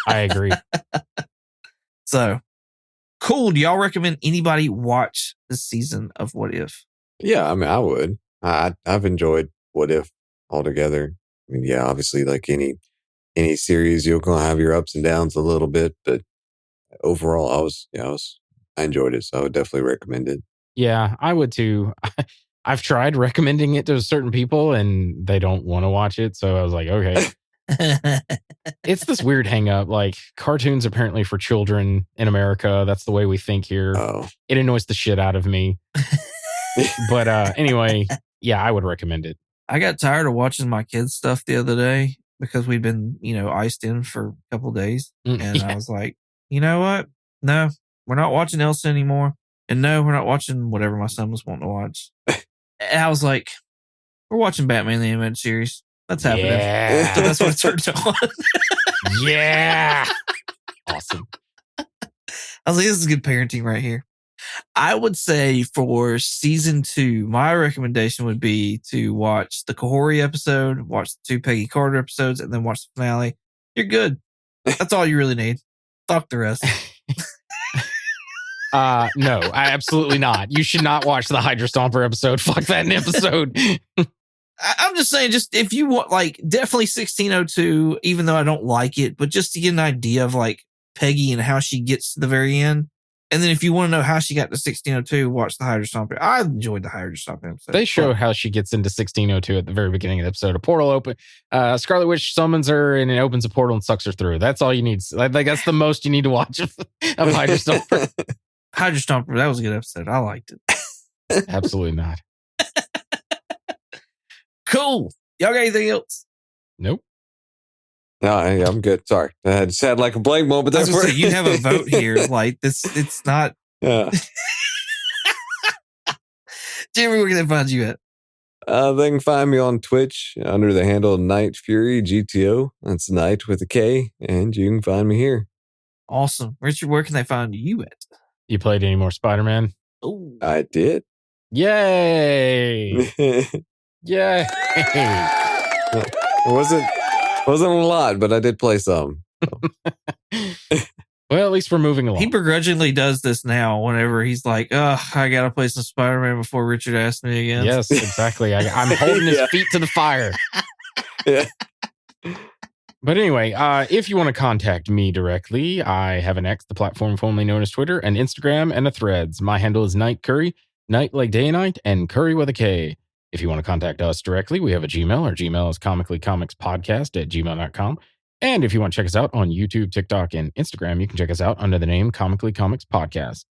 I agree. So cool. Do y'all recommend anybody watch this season of What If? Yeah, I mean, I would. I've enjoyed What If altogether. I mean, yeah, obviously, like any series, you're gonna have your ups and downs a little bit, but overall, I enjoyed it, so I would definitely recommend it. Yeah, I would too. I've tried recommending it to certain people, and they don't want to watch it. So I was like, okay. It's this weird hang up. Like, cartoons apparently for children in America. That's the way we think here. Oh, It annoys the shit out of me. But anyway, yeah, I would recommend it. I got tired of watching my kids' stuff the other day because we'd been, iced in for a couple days. And I Yeah. was like, you know what? No, we're not watching Elsa anymore. And no, we're not watching whatever my son was wanting to watch. And I was like, we're watching Batman the Animated Series. That's happening. Yeah. So that's what it turned on. Yeah. Awesome. I was like, this is good parenting right here. I would say for season 2, my recommendation would be to watch the Kahori episode, watch the 2 Peggy Carter episodes, and then watch the finale. You're good. That's all you really need. Fuck the rest. No, absolutely not. You should not watch the Hydra Stomper episode. Fuck that episode. I'm just saying, just if you want, definitely 1602, even though I don't like it, but just to get an idea of Peggy and how she gets to the very end. And then if you want to know how she got to 1602, watch the Hydra Stomper. I enjoyed the Hydra Stomper episode. They show how she gets into 1602 at the very beginning of the episode. A portal open. Scarlet Witch summons her and it opens a portal and sucks her through. That's all you need. That's the most you need to watch of Hydra Stomper. Hydra Stomper, that was a good episode. I liked it. Absolutely not. Cool. Y'all got anything else? Nope. no, I'm good. Sorry. I just had a blank moment I there. was gonna say, you have a vote here. It's not. Yeah. Jeremy, where can they find you at? They can find me on Twitch under the handle Night Fury GTO. That's Night with a K. And you can find me here. Awesome. Richard, where can they find you at? You played any more Spider-Man? Oh, I did. Yay! It Yay! wasn't a lot, but I did play some. Well, at least we're moving along. he begrudgingly does this now whenever he's like, oh, I got to play some Spider-Man before Richard asks me again. Yes, exactly. I'm holding his Yeah. feet to the fire. Yeah. But anyway, if you want to contact me directly, I have an X, the platform formerly known as Twitter, an Instagram, and a Threads. My handle is Night Curry, night like day and night, and Curry with a K. If you want to contact us directly, we have a Gmail. Our Gmail is comicallycomicspodcast@gmail.com. And if you want to check us out on YouTube, TikTok, and Instagram, you can check us out under the name Comically Comics Podcast.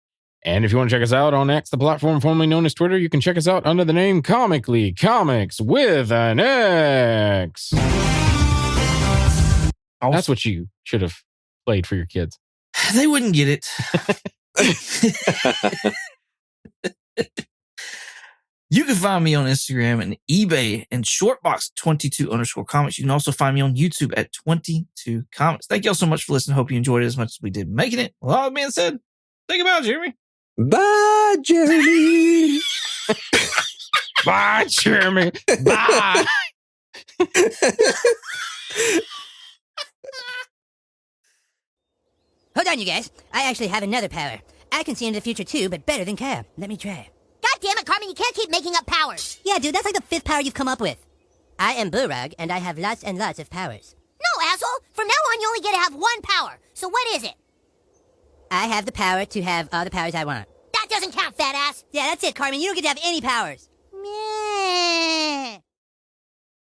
And if you want to check us out on X, the platform formerly known as Twitter, you can check us out under the name Comically Comics with an X. That's what you should have played for your kids. They wouldn't get it. You can find me on Instagram and eBay and Shortbox 22_comics. You can also find me on YouTube at 22 comics. Thank y'all so much for listening. Hope you enjoyed it as much as we did making it. With all that being said, think about it, Jeremy. Bye, Jeremy. Bye, Jeremy. Bye. Hold on, you guys. I actually have another power. I can see into the future too, but better than Cap. Let me try. God damn it, Carmen, you can't keep making up powers. Yeah, dude, that's like the 5th power you've come up with. I am Burrug, and I have lots and lots of powers. No, asshole. From now on, you only get to have one power. So what is it? I have the power to have all the powers I want. That doesn't count, fat ass. Yeah, that's it, Carmen. You don't get to have any powers. Meh.